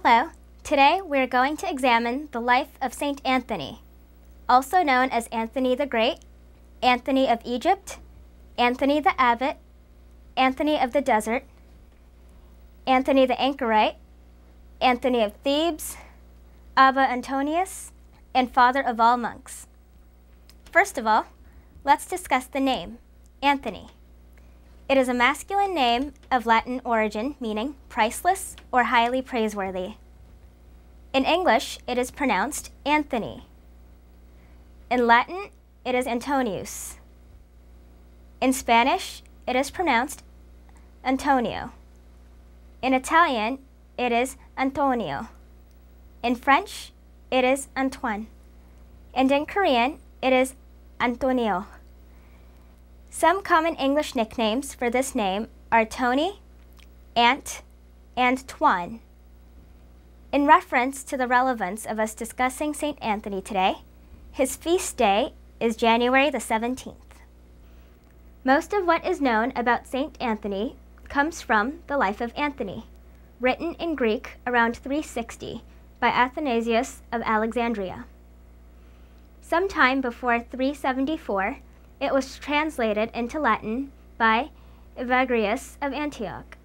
Hello. Today we are going to examine the life of Saint Anthony, also known as Anthony the Great, Anthony of Egypt, Anthony the Abbot, Anthony of the Desert, Anthony the Anchorite, Anthony of Thebes, Abba Antonius, and father of all monks. First of all, let's discuss the name, Anthony. It is a masculine name of Latin origin, meaning priceless or highly praiseworthy. In English, it is pronounced Anthony. In Latin, it is Antonius. In Spanish, it is pronounced Antonio. In Italian, it is Antonio. In French, it is Antoine. And in Korean, it is Antonio. Some common English nicknames for this name are Tony, Ant, and Twan. In reference to the relevance of us discussing St. Anthony today, his feast day is January the 17th. Most of what is known about St. Anthony comes from the life of Anthony, written in Greek around 360 by Athanasius of Alexandria. Sometime before 374, it was translated into Latin by Evagrius of Antioch.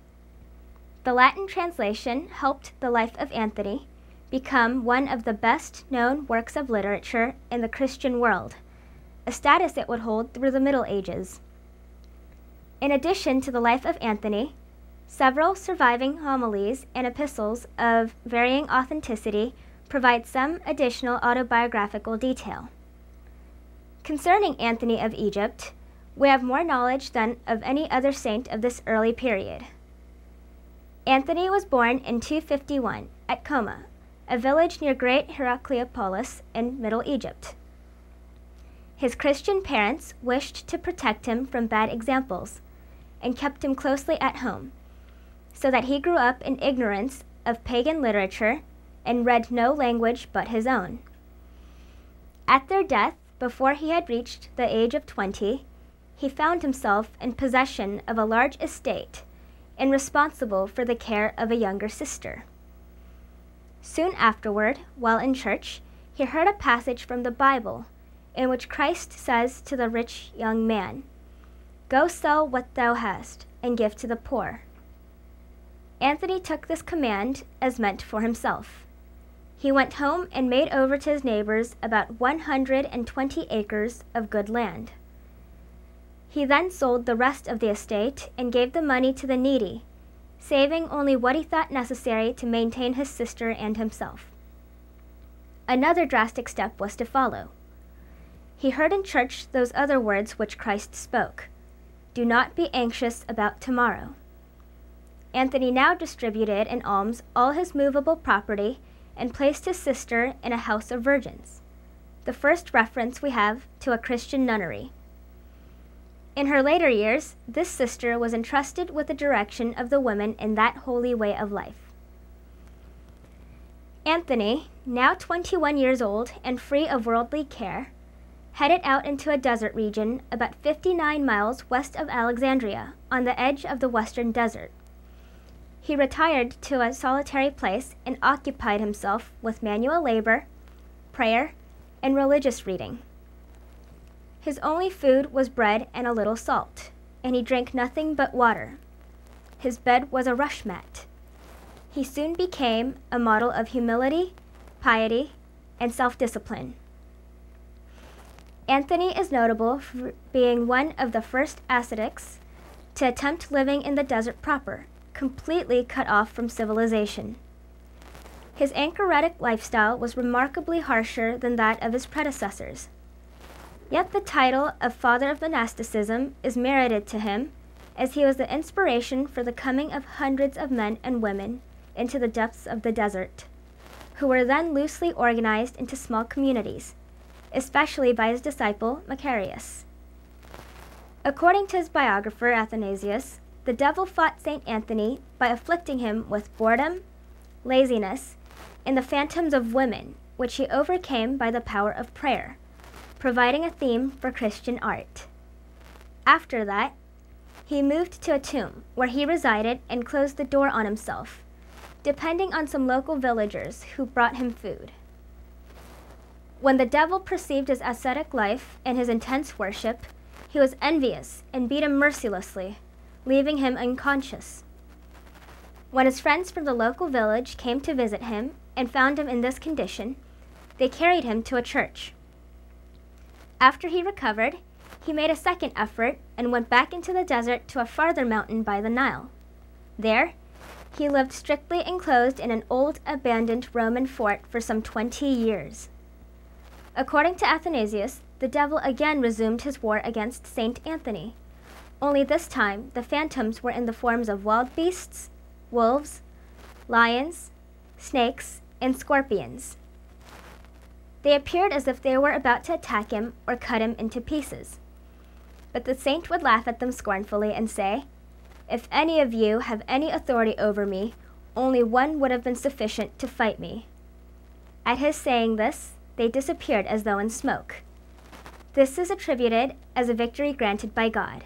The Latin translation helped the life of Anthony become one of the best-known works of literature in the Christian world, a status it would hold through the Middle Ages. In addition to the life of Anthony, several surviving homilies and epistles of varying authenticity provide some additional autobiographical detail. Concerning Anthony of Egypt, we have more knowledge than of any other saint of this early period. Anthony was born in 251 at Coma, a village near Great Heracleopolis in Middle Egypt. His Christian parents wished to protect him from bad examples and kept him closely at home, so that he grew up in ignorance of pagan literature and read no language but his own. At their death, before he had reached the age of 20, he found himself in possession of a large estate and responsible for the care of a younger sister. Soon afterward, while in church, he heard a passage from the Bible in which Christ says to the rich young man, "Go sell what thou hast and give to the poor." Anthony took this command as meant for himself. He went home and made over to his neighbors about 120 acres of good land. He then sold the rest of the estate and gave the money to the needy, saving only what he thought necessary to maintain his sister and himself. Another drastic step was to follow. He heard in church those other words which Christ spoke, "Do not be anxious about tomorrow." Anthony now distributed in alms all his movable property and placed his sister in a house of virgins, the first reference we have to a Christian nunnery. In her later years, this sister was entrusted with the direction of the women in that holy way of life. Anthony, now 21 years old and free of worldly care, headed out into a desert region about 59 miles west of Alexandria on the edge of the western desert. He retired to a solitary place and occupied himself with manual labor, prayer, and religious reading. His only food was bread and a little salt, and he drank nothing but water. His bed was a rush mat. He soon became a model of humility, piety, and self-discipline. Anthony is notable for being one of the first ascetics to attempt living in the desert proper, completely cut off from civilization. His anchoritic lifestyle was remarkably harsher than that of his predecessors. Yet the title of Father of Monasticism is merited to him, as he was the inspiration for the coming of hundreds of men and women into the depths of the desert, who were then loosely organized into small communities, especially by his disciple Macarius. According to his biographer Athanasius, the devil fought St. Anthony by afflicting him with boredom, laziness, and the phantoms of women, which he overcame by the power of prayer, providing a theme for Christian art. After that, he moved to a tomb where he resided and closed the door on himself, depending on some local villagers who brought him food. When the devil perceived his ascetic life and his intense worship, he was envious and beat him mercilessly, leaving him unconscious. When his friends from the local village came to visit him and found him in this condition, they carried him to a church. After he recovered, he made a second effort and went back into the desert to a farther mountain by the Nile. There, he lived strictly enclosed in an old, abandoned Roman fort for some 20 years. According to Athanasius, the devil again resumed his war against Saint Anthony. Only this time, the phantoms were in the forms of wild beasts, wolves, lions, snakes, and scorpions. They appeared as if they were about to attack him or cut him into pieces. But the saint would laugh at them scornfully and say, "If any of you have any authority over me, only one would have been sufficient to fight me." At his saying this, they disappeared as though in smoke. This is attributed as a victory granted by God.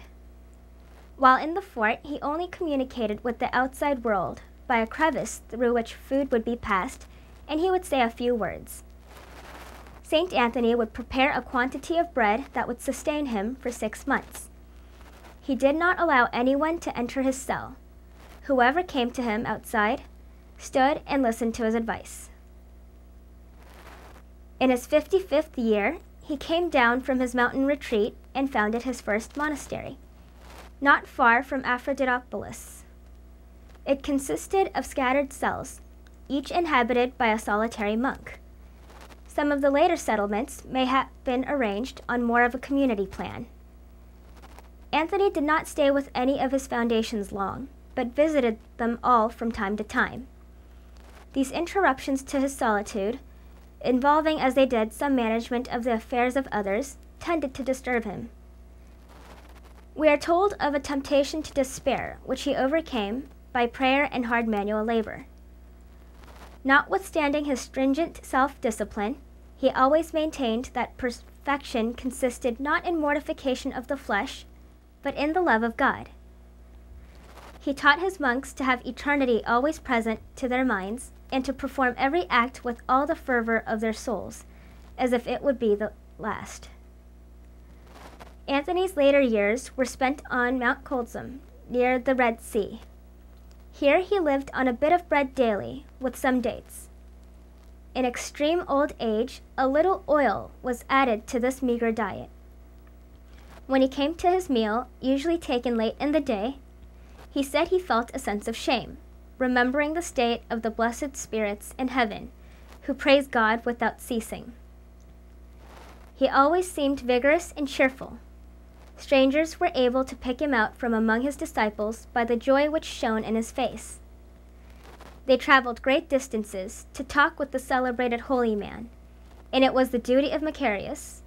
While in the fort, he only communicated with the outside world by a crevice through which food would be passed, and he would say a few words. Saint Anthony would prepare a quantity of bread that would sustain him for 6 months. He did not allow anyone to enter his cell. Whoever came to him outside stood and listened to his advice. In his 55th year, he came down from his mountain retreat and founded his first monastery, not far from Aphroditopolis. It consisted of scattered cells, each inhabited by a solitary monk. Some of the later settlements may have been arranged on more of a community plan. Anthony did not stay with any of his foundations long, but visited them all from time to time. These interruptions to his solitude, involving as they did some management of the affairs of others, tended to disturb him. We are told of a temptation to despair, which he overcame by prayer and hard manual labor. Notwithstanding his stringent self-discipline, he always maintained that perfection consisted not in mortification of the flesh, but in the love of God. He taught his monks to have eternity always present to their minds, and to perform every act with all the fervor of their souls, as if it would be the last. Anthony's later years were spent on Mount Colzum, near the Red Sea. Here he lived on a bit of bread daily, with some dates. In extreme old age, a little oil was added to this meager diet. When he came to his meal, usually taken late in the day, he said he felt a sense of shame, remembering the state of the blessed spirits in heaven, who praise God without ceasing. He always seemed vigorous and cheerful. Strangers were able to pick him out from among his disciples by the joy which shone in his face. They traveled great distances to talk with the celebrated holy man, and it was the duty of Macarius,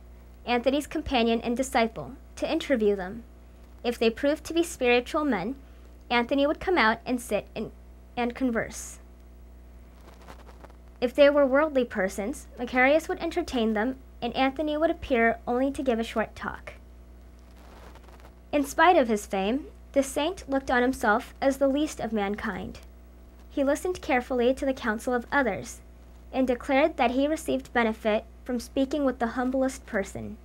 Anthony's companion and disciple, to interview them. If they proved to be spiritual men, Anthony would come out and sit and converse. If they were worldly persons, Macarius would entertain them, and Anthony would appear only to give a short talk. In spite of his fame, the saint looked on himself as the least of mankind. He listened carefully to the counsel of others, and declared that he received benefit from speaking with the humblest person.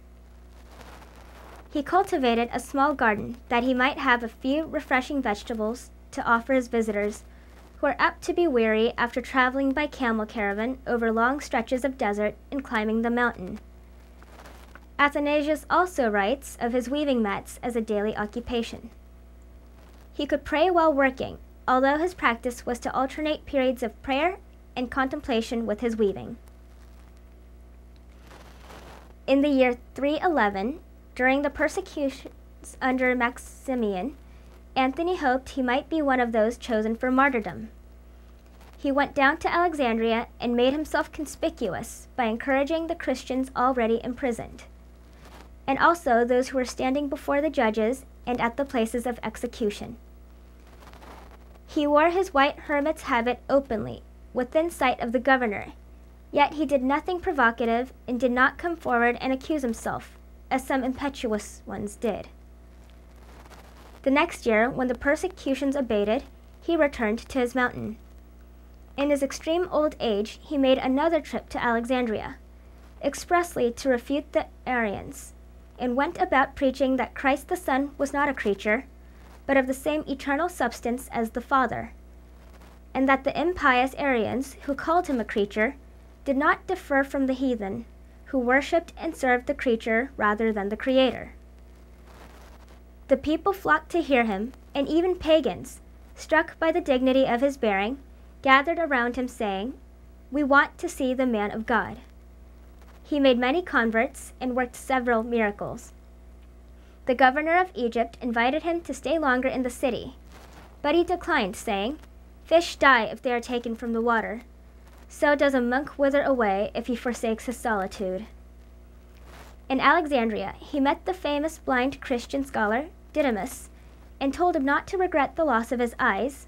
He cultivated a small garden that he might have a few refreshing vegetables to offer his visitors, who are apt to be weary after traveling by camel caravan over long stretches of desert and climbing the mountain. Athanasius also writes of his weaving mats as a daily occupation. He could pray while working, although his practice was to alternate periods of prayer and contemplation with his weaving. In the year 311, during the persecutions under Maximian, Anthony hoped he might be one of those chosen for martyrdom. He went down to Alexandria and made himself conspicuous by encouraging the Christians already imprisoned, and also those who were standing before the judges and at the places of execution. He wore his white hermit's habit openly, within sight of the governor, yet he did nothing provocative and did not come forward and accuse himself, as some impetuous ones did. The next year, when the persecutions abated, he returned to his mountain. In his extreme old age, he made another trip to Alexandria, expressly to refute the Arians, and went about preaching that Christ the Son was not a creature, but of the same eternal substance as the Father, and that the impious Arians, who called him a creature, did not differ from the heathen, who worshipped and served the creature rather than the Creator. The people flocked to hear him, and even pagans, struck by the dignity of his bearing, gathered around him, saying, "We want to see the man of God." He made many converts and worked several miracles. The governor of Egypt invited him to stay longer in the city, but he declined, saying, "Fish die if they are taken from the water. So does a monk wither away if he forsakes his solitude." In Alexandria, he met the famous blind Christian scholar Didymus, and told him not to regret the loss of his eyes,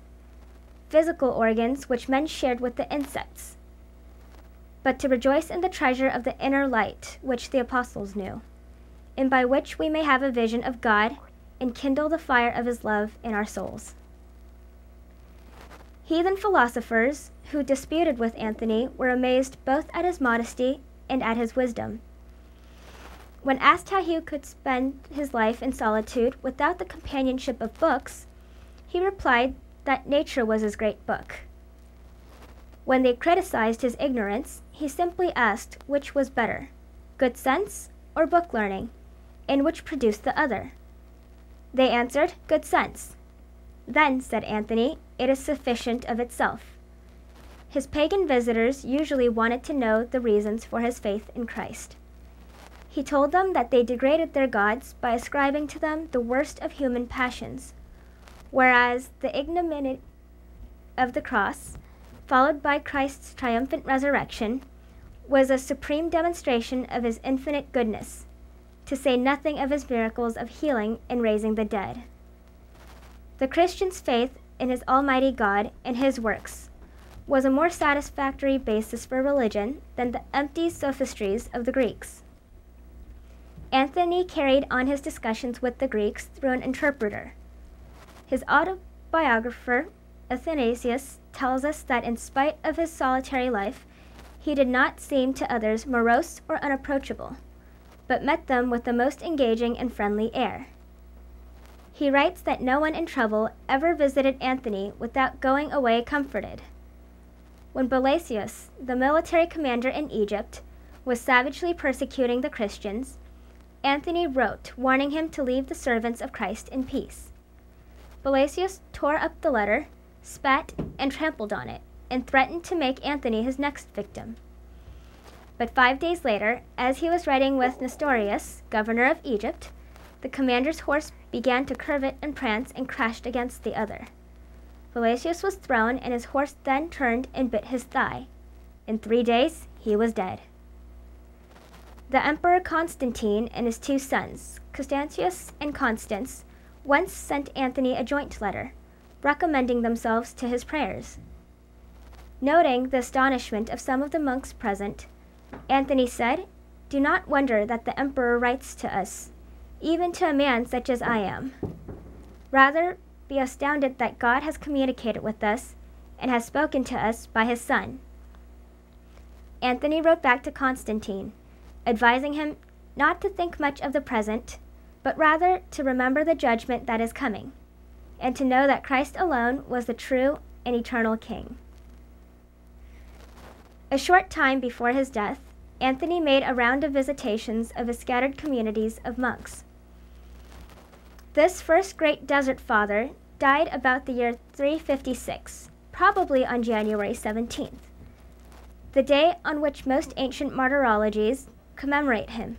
physical organs which men shared with the insects, but to rejoice in the treasure of the inner light which the apostles knew, and by which we may have a vision of God and kindle the fire of his love in our souls. Heathen philosophers who disputed with Anthony were amazed both at his modesty and at his wisdom. When asked how he could spend his life in solitude without the companionship of books, he replied that nature was his great book. When they criticized his ignorance, he simply asked which was better, good sense or book learning, and which produced the other. They answered, "Good sense." "Then," said Anthony, "it is sufficient of itself." His pagan visitors usually wanted to know the reasons for his faith in Christ. He told them that they degraded their gods by ascribing to them the worst of human passions, whereas the ignominy of the cross, followed by Christ's triumphant resurrection, was a supreme demonstration of his infinite goodness, to say nothing of his miracles of healing and raising the dead. The Christian's faith in his Almighty God and his works was a more satisfactory basis for religion than the empty sophistries of the Greeks. Anthony carried on his discussions with the Greeks through an interpreter. His autobiographer, Athanasius, tells us that in spite of his solitary life, he did not seem to others morose or unapproachable, but met them with the most engaging and friendly air. He writes that no one in trouble ever visited Anthony without going away comforted. When Belasius, the military commander in Egypt, was savagely persecuting the Christians, Anthony wrote warning him to leave the servants of Christ in peace. Belasius tore up the letter, spat, and trampled on it, and threatened to make Anthony his next victim. But 5 days later, as he was riding with Nestorius, governor of Egypt, the commander's horse began to curvet and prance and crashed against the other. Belasius was thrown, and his horse then turned and bit his thigh. In 3 days, he was dead. The Emperor Constantine and his 2 sons, Constantius and Constans, once sent Anthony a joint letter, recommending themselves to his prayers. Noting the astonishment of some of the monks present, Anthony said, "Do not wonder that the emperor writes to us, even to a man such as I am. Rather, be astounded that God has communicated with us and has spoken to us by his Son." Anthony wrote back to Constantine, advising him not to think much of the present, but rather to remember the judgment that is coming, and to know that Christ alone was the true and eternal King. A short time before his death, Anthony made a round of visitations of his scattered communities of monks. This first great desert father died about the year 356, probably on January 17th, the day on which most ancient martyrologies commemorate him.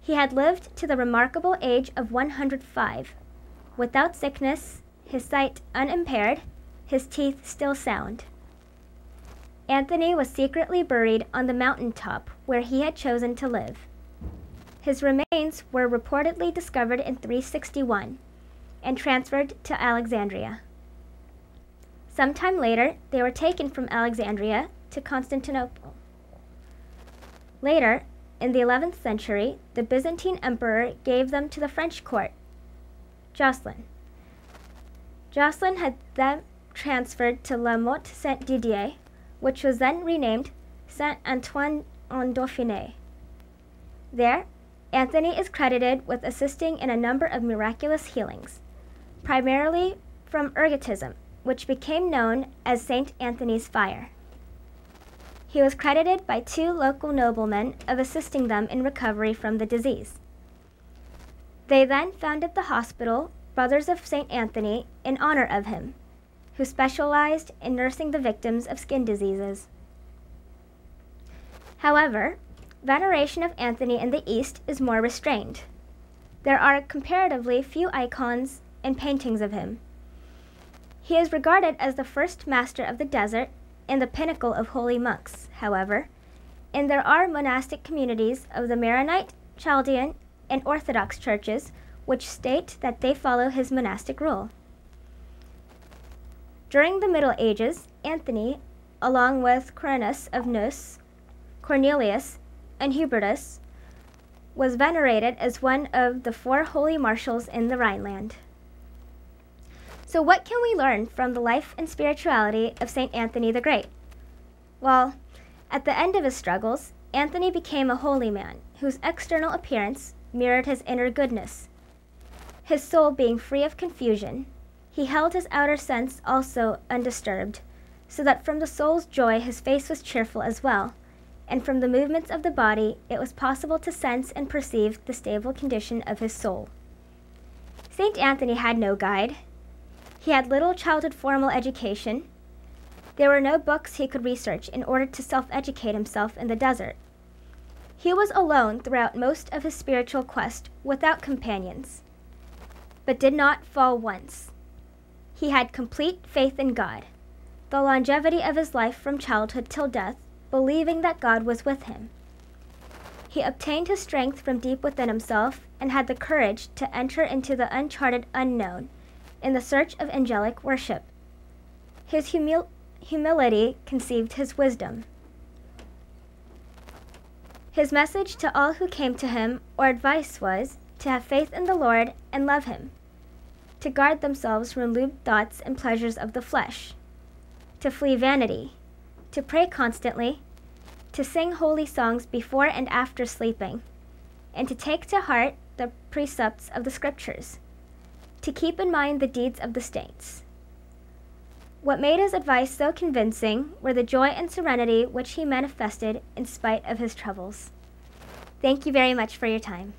He had lived to the remarkable age of 105, without sickness, his sight unimpaired, his teeth still sound. Anthony was secretly buried on the mountain top where he had chosen to live. His remains were reportedly discovered in 361 and transferred to Alexandria. Sometime later, they were taken from Alexandria to Constantinople. Later, in the 11th century, the Byzantine emperor gave them to the French court, Jocelyn. Jocelyn had them transferred to La Motte Saint-Didier, which was then renamed Saint-Antoine-en-Dauphiné. There, Anthony is credited with assisting in a number of miraculous healings, primarily from ergotism, which became known as Saint Anthony's fire. He was credited by 2 local noblemen of assisting them in recovery from the disease. They then founded the hospital Brothers of St. Anthony in honor of him, who specialized in nursing the victims of skin diseases. However, veneration of Anthony in the East is more restrained. There are comparatively few icons and paintings of him. He is regarded as the first master of the desert and the pinnacle of holy monks, however, and there are monastic communities of the Maronite, Chaldean, and Orthodox churches which state that they follow his monastic rule. During the Middle Ages, Anthony, along with Quirinus of Neuss, Cornelius, and Hubertus, was venerated as one of the 4 holy marshals in the Rhineland. So what can we learn from the life and spirituality of St. Anthony the Great? Well, at the end of his struggles, Anthony became a holy man whose external appearance mirrored his inner goodness. His soul being free of confusion, he held his outer sense also undisturbed, so that from the soul's joy his face was cheerful as well, and from the movements of the body it was possible to sense and perceive the stable condition of his soul. St. Anthony had no guide. He had little childhood formal education. There were no books he could research in order to self-educate himself in the desert. He was alone throughout most of his spiritual quest, without companions, but did not fall once. He had complete faith in God, the longevity of his life from childhood till death, believing that God was with him. He obtained his strength from deep within himself and had the courage to enter into the uncharted unknown in the search of angelic worship. His humility conceived his wisdom. His message to all who came to him or advice was to have faith in the Lord and love him, to guard themselves from lewd thoughts and pleasures of the flesh, to flee vanity, to pray constantly, to sing holy songs before and after sleeping, and to take to heart the precepts of the Scriptures, to keep in mind the deeds of the saints. What made his advice so convincing were the joy and serenity which he manifested in spite of his troubles. Thank you very much for your time.